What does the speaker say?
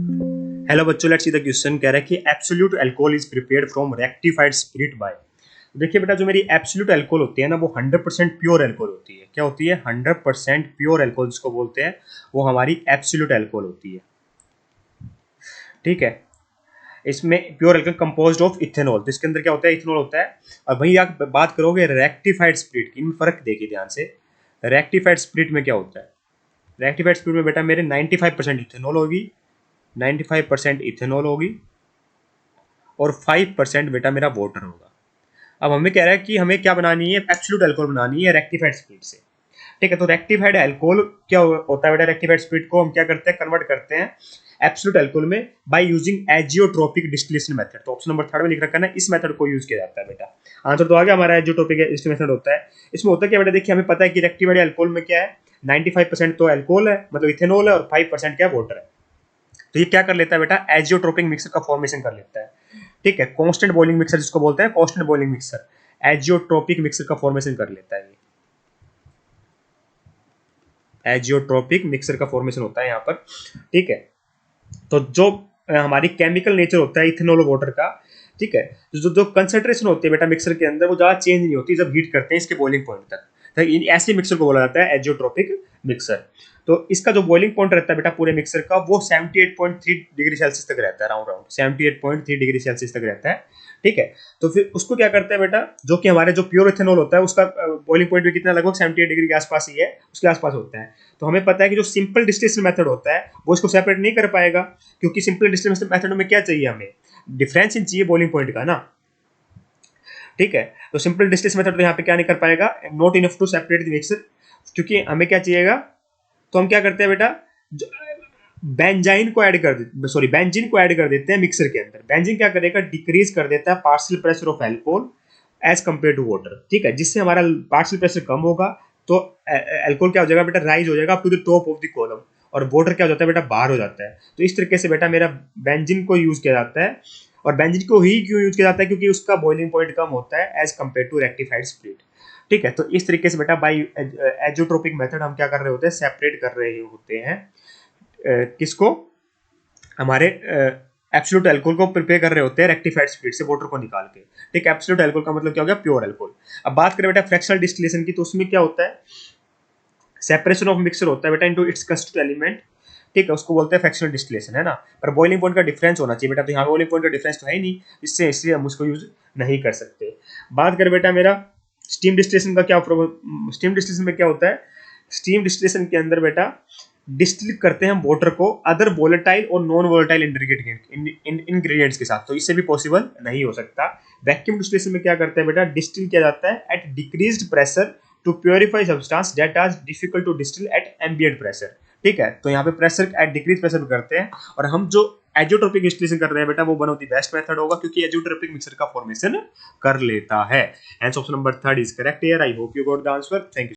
Hello बच्चों, let's see the question. कह रहा है कि absolute alcohol is prepared from rectified spirit by. देखिए बेटा, जो मेरी एब्सोल्यूट अल्कोहल होती है ना, वो 100% प्योर अल्कोहल होती है। क्या होती है? 100% प्योर अल्कोहल जिसको बोलते हैं, वो हमारी एब्सोल्यूट अल्कोहल होती है। ठीक है। इसमें pure alcohol composed of ethanol, तो इसके अंदर क्या होता है? इथेनॉल होता है। और वही आप बात करोगे रेक्टिफाइड स्पिरिट की, इनमें फर्क देखिए ध्यान से। रेक्टिफाइड स्पिरिट में क्या होता है? रेक्टिफाइड स्पिरिट में बेटा मेरे 95% इथेनॉल होगी, 95% इथेनॉल होगी, और 5% बेटा मेरा वाटर होगा। अब हमें कह रहा है कि हमें क्या बनानी है? एब्सोल्यूट अल्कोहल बनानी है रेक्टिफाइड स्पिरिट से। ठीक है, तो रेक्टिफाइड अल्कोहल क्या होता है बेटा? रेक्टिफाइड स्पिरिट को हम क्या करते हैं? कन्वर्ट करते हैं एब्सोल्यूट अल्कोहल में बाय यूजिंग एजियोट्रोपिक डिस्टिलेशन मेथड। तो ऑप्शन नंबर 3 में लिख रखा है ना, इस मेथड को यूज किया जाता है बेटा। आंसर तो आ गया हमारा, एजियोट्रोपिक डिस्टिलेशन मेथड होता है। इसमें होता है क्या बेटा? देखिए, हमें पता है कि रेक्टिफाइड अल्कोहल में क्या है, 95% तो अल्कोहल है, मतलब इथेनॉल है, और 5% क्या है? वाटर है। तो ये क्या कर लेता है बेटा? एजियोट्रोपिक मिक्सर का फॉर्मेशन कर लेता है। ठीक है, कांस्टेंट बॉइलिंग मिक्सर जिसको बोलते हैं, कांस्टेंट बॉइलिंग मिक्सर एजियोट्रोपिक मिक्सर का फॉर्मेशन कर लेता है। एजियोट्रोपिक मिक्सर का फॉर्मेशन होता है यहाँ पर। ठीक है, तो जो हमारी केमिकल नेचर होता है इथेनॉल और वाटर का, ठीक है, जो जो कंसंट्रेशन होती है बेटा मिक्सर के अंदर, वो ज्यादा चेंज नहीं होती जब हीट करते हैं इसके बॉइलिंग पॉइंट तक। तो ऐसे मिक्सर को बोला जाता है एजियोट्रोपिक मिक्सर। तो इसका जो बॉइलिंग पॉइंट रहता है बेटा पूरे मिक्सर का, वो 78.3 डिग्री सेल्सियस तक रहता है, राउंड राउंड 78.3 डिग्री सेल्सियस तक रहता है। ठीक है, तो फिर उसको क्या करते हैं बेटा, जो कि हमारे जो प्योर इथेनॉल होता है उसका बॉइलिंग पॉइंट भी कितना, लगभग 78 डिग्री के आसपास ही है, उसके आसपास होता है। तो हमें पता है कि जो सिंपल डिस्टिलेशन मेथड होता है वो इसको सेपरेट नहीं कर पाएगा, क्योंकि सिंपल डिस्टिलेशन मेथड में क्या चाहिए? हमें डिफरेंस इन चाहिए बॉइलिंग पॉइंट का ना। ठीक है, तो सिंपल डिस्टिलेशन मेथड तो यहाँ पे क्या नहीं कर पाएगा, not enough to separate the mixture, क्योंकि हमें क्या चाहिएगा? तो हम क्या करते हैं बेटा, बेंजाइन को ऐड कर देते, सॉरी बेंजीन को ऐड कर देते हैं मिक्सर के अंदर। बेंजीन क्या करेगा? डिक्रीज कर देता है partial pressure of alcohol as compare to water. ठीक है, जिससे हमारा पार्शियल प्रेशर कम होगा, तो अल्कोहल क्या हो जाएगा बेटा? राइज हो जाएगा up to the top of the column, और वाटर क्या हो जाता है बेटा? बाहर हो जाता है। तो इस तरीके से बेटा मेरा बेंजीन को यूज किया जाता है। और बेंजीन को ही क्यों यूज किया जाता है? क्योंकि उसका बॉइलिंग पॉइंट कम होता है as compare to rectified spirit. ठीक है, तो इस तरीके से बेटा बाई एजोट्रोपिक मेथड हम क्या कर रहे होते हैं? सेपरेट कर रहे होते हैं किसको? हमारे एब्सोल्यूट अल्कोहल को प्रिपेयर कर रहे होते हैं रेक्टिफाइड स्पिरिट से वाटर को निकाल के। ठीक है, एब्सोल्यूट अल्कोहल का मतलब क्या हो गया? Pure alcohol. अब बात करें बेटा फ्रैक्शनल डिस्टिलेशन की, तो उसमें क्या होता है? सेपरेशन ऑफ मिक्सर होता है बेटा इनटू इट्स कंस्टिट्यूएंट एलिमेंट। ठीक है, उसको बोलते हैं फ्रैक्शनल डिस्टिलेशन, है ना। पर बॉइलिंग पॉइंट का डिफरेंस होना चाहिए बेटा, तो यहाँ बॉइलिंग पॉइंट का डिफरेंस तो है ही नहीं, इसलिए हम उसको यूज नहीं कर सकते। बात करें बेटा मेरा स्टीम डिस्टिलेशन का, क्या स्टीम डिस्टिलेशन में क्या होता है? स्टीम डिस्टिलेशन के अंदर बेटा डिस्टिल करते हैं हम वाटर को अदर वोलेटाइल और नॉन वोलेटाइल इंग्रेडिएंट्स के साथ, तो इससे भी पॉसिबल नहीं हो सकता। वैक्यूम डिस्टिलेशन में क्या करते हैं बेटा? डिस्टिल किया जाता है at decreased pressure to purify substance that are difficult to distil at ambient pressure. ठीक है, तो यहाँ पे प्रेशर एट डिक्रीज प्रेशर पे करते हैं। और हम जो एजोट्रोपिक डिस्टिलेशन कर रहे हैं बेटा, वो one of the best method होगा, क्योंकि एजोट्रोपिक मिक्सर का फॉर्मेशन कर लेता है। Hence option number 3 is correct here. I hope you got the answer. Thank you.